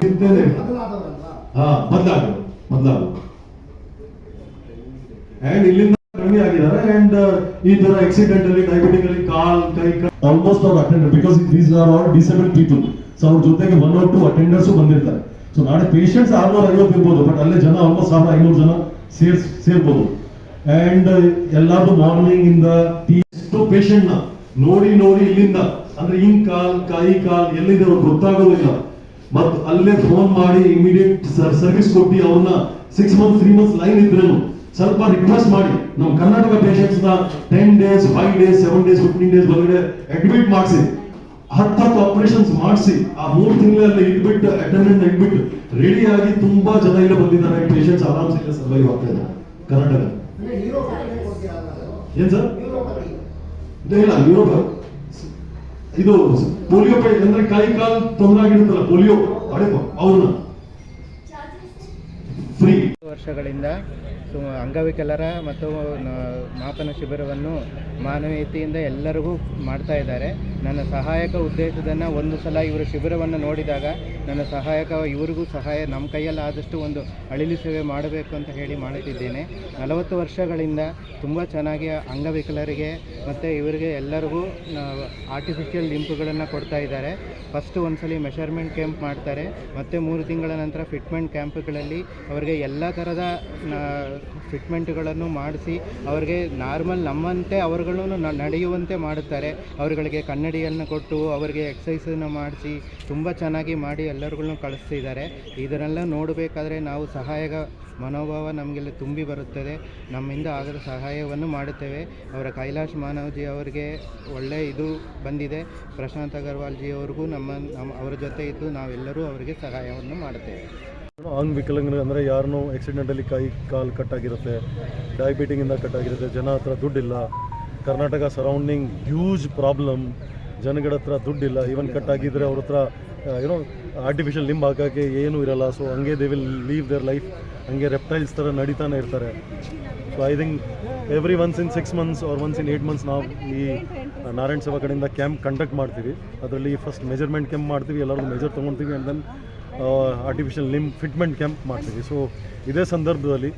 ಚಿಂತೆನೇ ಇಲ್ಲ. ಬದಲಾಗೋದು ಅಂಡ್ ಇಲ್ಲಿಂದ ಕಮ್ಮಿ ಆಗಿದ್ದಾರೆ. ಅಂಡ್ ಈ ತರ ಆಕ್ಸಿಡೆಂಟ್ ಅಲ್ಲಿ ಡಯಾಬಿಟಿಕಲಿ ಕಾಲ್ ಕೈ ಆಲ್ಮೋಸ್ಟ್ ಅವ್ರು attender, because these are all disable people. So ಅವ್ರ ಜೊತೆಗೆ 1 or 2 ಅಟೆಂಡರ್ಸ್ ಬಂದಿರ್ತಾರೆ. ಸೊ ನಾಳೆ ಪೇಷಂಟ್ಸ್ 650 ಇರ್ಬೋದು, ಬಟ್ ಅಲ್ಲೇ ಜನ ಆಲ್ಮೋಸ್ಟ್ 1500 ಜನ ಸೇರ್ಬೋದು. ಅಂಡ್ ಎಲ್ಲಾರು ಮಾರ್ನಿಂಗ್ ಇಂದ ಎಷ್ಟು ಪೇಷಂಟ್ ನ ನೋಡಿ ಇಲ್ಲಿಂದ ಅಂದ್ರೆ ಹಿಂಗ್ ಕೈ ಕಾಲ್ ಎಲ್ಲಿದೆ ಅವ್ರು ಗೊತ್ತಾಗೋದಿಲ್ಲ. ಮತ್ತು ಅಲ್ಲೇ ಫೋನ್ ಮಾಡಿ ಇಮಿಡಿಯೇಟ್ ಸರ್ವಿಸ್ ಕೊಟ್ಟು ಅವ್ರನ್ನ 6 months 3 months ಲೈನ್ ಇದ್ರೇನು ಸ್ವಲ್ಪ ರಿಕ್ವೆಸ್ಟ್ ಮಾಡಿ ನಮ್ಮ ಕರ್ನಾಟಕ ಪೇಷಂಟ್ಸ್ ನ 10 days 5 days 7 days 15 days ಒಳಗಡೆ ಅಡ್ಮಿಟ್ ಮಾಡಿಸಿ 10 ಆಪರೇಷನ್ಸ್ ಮಾಡಿಸಿ ಆ 3 ತಿಂಗಳಲ್ಲಿ ಇಟ್ಬಿಟ್ಟು ಅಟೆಂಡೆಂಟ್ ಇಟ್ಬಿಟ್ಟು ರೆಡಿ ಆಗಿ ತುಂಬಾ ಜನ ಇಲ್ಲ ಬಂದಿದ್ದಾರೆ. ಪೇಷಂಟ್ಸ್ ಆರಾಮ್ಸೆ ಇಲ್ಲ ಸರ್ವೈವ್ ಆಗ್ತಾ ಇದ್ದಾರೆ ಕರ್ನಾಟಕ. ಏನ್ ಸರ್ ಇಲ್ಲ ಯುರೋಪ್ ಇದು ಪೋಲಿಯೋ ಅಂದ್ರೆ ಕೈ ಕಾಲ್ ತೊಂದರೆ ಆಗಿರುತ್ತಲ್ಲ ಪೋಲಿಯೋ ಅವ್ರನ್ನ ಫ್ರೀ. ವರ್ಷಗಳಿಂದ ಅಂಗವಿಕಲರ ಮತ್ತು ಮಾಪನ ಶಿಬಿರವನ್ನು ಮಾನವೀಯತೆಯಿಂದ ಎಲ್ಲರಿಗೂ ಮಾಡ್ತಾ ಇದ್ದಾರೆ. ನನ್ನ ಸಹಾಯಕ ಉದ್ದೇಶದನ್ನು ಒಂದು ಸಲ ಇವರು ಶಿಬಿರವನ್ನು ನೋಡಿದಾಗ ನನ್ನ ಸಹಾಯಕ ಇವರಿಗೂ ಸಹಾಯ ನಮ್ಮ ಕೈಯಲ್ಲಾದಷ್ಟು ಒಂದು ಅಳಿಲು ಸೇವೆ ಮಾಡಬೇಕು ಅಂತ ಹೇಳಿ ಮಾಡುತ್ತಿದ್ದೇನೆ. 40 ವರ್ಷಗಳಿಂದ ತುಂಬ ಚೆನ್ನಾಗಿ ಅಂಗವಿಕಲರಿಗೆ ಮತ್ತು ಇವರಿಗೆ ಎಲ್ಲರಿಗೂ ಆರ್ಟಿಫಿಷಿಯಲ್ ಲಿಂಪುಗಳನ್ನು ಕೊಡ್ತಾ ಇದ್ದಾರೆ. ಫಸ್ಟು ಒಂದ್ಸಲಿ ಮೆಷರ್ಮೆಂಟ್ ಕ್ಯಾಂಪ್ ಮಾಡ್ತಾರೆ, ಮತ್ತು 3 ತಿಂಗಳ ನಂತರ ಫಿಟ್ಮೆಂಟ್ ಕ್ಯಾಂಪ್ಗಳಲ್ಲಿ ಅವರಿಗೆ ಎಲ್ಲ ಥರದ ಫಿಟ್ಮೆಂಟ್ಗಳನ್ನು ಮಾಡಿಸಿ ಅವರಿಗೆ ನಾರ್ಮಲ್ ನಮ್ಮಂತೆ ಅವರುಗಳನ್ನು ನಡೆಯುವಂತೆ ಮಾಡುತ್ತಾರೆ. ಅವರುಗಳಿಗೆ ಕನ್ನಡಿಯನ್ನು ಕೊಟ್ಟು ಅವರಿಗೆ ಎಕ್ಸಸೈಸನ್ನು ಮಾಡಿಸಿ ತುಂಬ ಚೆನ್ನಾಗಿ ಮಾಡಿ ಎಲ್ಲರಿಗೂ ಕಳಿಸ್ತಿದ್ದಾರೆ. ಇದನ್ನೆಲ್ಲ ನೋಡಬೇಕಾದ್ರೆ ನಾವು ಸಹಾಯಕ ಮನೋಭಾವ ನಮಗೆಲ್ಲ ತುಂಬಿ ಬರುತ್ತದೆ. ನಮ್ಮಿಂದ ಆಗದ ಸಹಾಯವನ್ನು ಮಾಡುತ್ತೇವೆ. ಅವರ ಕೈಲಾಶ್ ಮಾನವ್ಜಿ ಅವರಿಗೆ ಒಳ್ಳೆಯ ಇದು ಬಂದಿದೆ. ಪ್ರಶಾಂತ್ ಅಗರ್ವಾಲ್ ಜಿ ಅವ್ರಿಗೂ ಅವರ ಜೊತೆ ಇದ್ದು ನಾವೆಲ್ಲರೂ ಅವರಿಗೆ ಸಹಾಯವನ್ನು ಮಾಡುತ್ತೇವೆ. ಅಂಗವಿಕಲಂಗರು ಅಂದರೆ ಯಾರನ್ನೂ ಆಕ್ಸಿಡೆಂಟಲ್ಲಿ ಕೈ ಕಾಲು ಕಟ್ಟಾಗಿರುತ್ತೆ, ಡಯಾಬಿಟಿಗಿಂದ ಕಟ್ಟಾಗಿರುತ್ತೆ, ಜನ ಹತ್ರ ದುಡ್ಡಿಲ್ಲ. Karnataka surrounding huge problem. ಜನಗಳ ಹತ್ರ ದುಡ್ಡಿಲ್ಲ. ಈವನ್ ಕಟ್ಟಾಗಿದ್ದರೆ ಅವ್ರ ಹತ್ರ ಏನೋ ಆರ್ಟಿಫಿಷಿಯಲ್ ಲಿಂಬ್ ಹಾಕೋಕ್ಕೆ ಏನೂ ಇರಲ್ಲ. ಸೊ ಹಂಗೆ they will leave their life, ಹಂಗೆ ರೆಪ್ಟೈಲ್ಸ್ ಥರ ನಡೀತಾನೆ ಇರ್ತಾರೆ. So I think every once in 6 months or once in 8 months ನಾವು ಈ ನಾರಾಯಣ ಸೇವಾ ಕಡೆಯಿಂದ ಕ್ಯಾಂಪ್ ಕಂಡಕ್ಟ್ ಮಾಡ್ತೀವಿ. ಅದರಲ್ಲಿ ಫಸ್ಟ್ ಮೆಜರ್ಮೆಂಟ್ ಕ್ಯಾಂಪ್ ಮಾಡ್ತೀವಿ, ಎಲ್ಲರಿಗೂ ಮೆಜರ್ ತೊಗೊಳ್ತೀವಿ. And then artificial limb fitment camp ಮಾಡ್ತೀವಿ. ಸೊ ಇದೇ ಸಂದರ್ಭದಲ್ಲಿ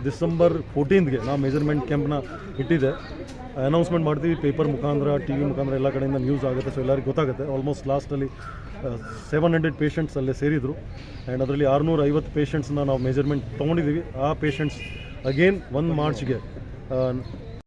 December 14th ನಾವು ಮೆಜರ್ಮೆಂಟ್ ಕ್ಯಾಂಪ್ನ ಇಟ್ಟಿದೆ. ಅನೌನ್ಸ್ಮೆಂಟ್ ಮಾಡ್ತೀವಿ ಪೇಪರ್ ಮುಖಾಂತರ, TV ಮುಖಾಂತರ, ಎಲ್ಲ ಕಡೆಯಿಂದ ನ್ಯೂಸ್ ಆಗುತ್ತೆ. ಸೊ ಎಲ್ಲರಿಗೂ ಗೊತ್ತಾಗುತ್ತೆ. ಆಲ್ಮೋಸ್ಟ್ ಲಾಸ್ಟಲ್ಲಿ 700 ಪೇಷಂಟ್ಸ್ ಅಲ್ಲೇ ಸೇರಿದರು. ಆ್ಯಂಡ್ ಅದರಲ್ಲಿ 650 ಪೇಷಂಟ್ಸ್ನ ನಾವು ಮೆಜರ್ಮೆಂಟ್ ತೊಗೊಂಡಿದ್ದೀವಿ. ಆ ಪೇಷಂಟ್ಸ್ ಅಗೇನ್ 1 March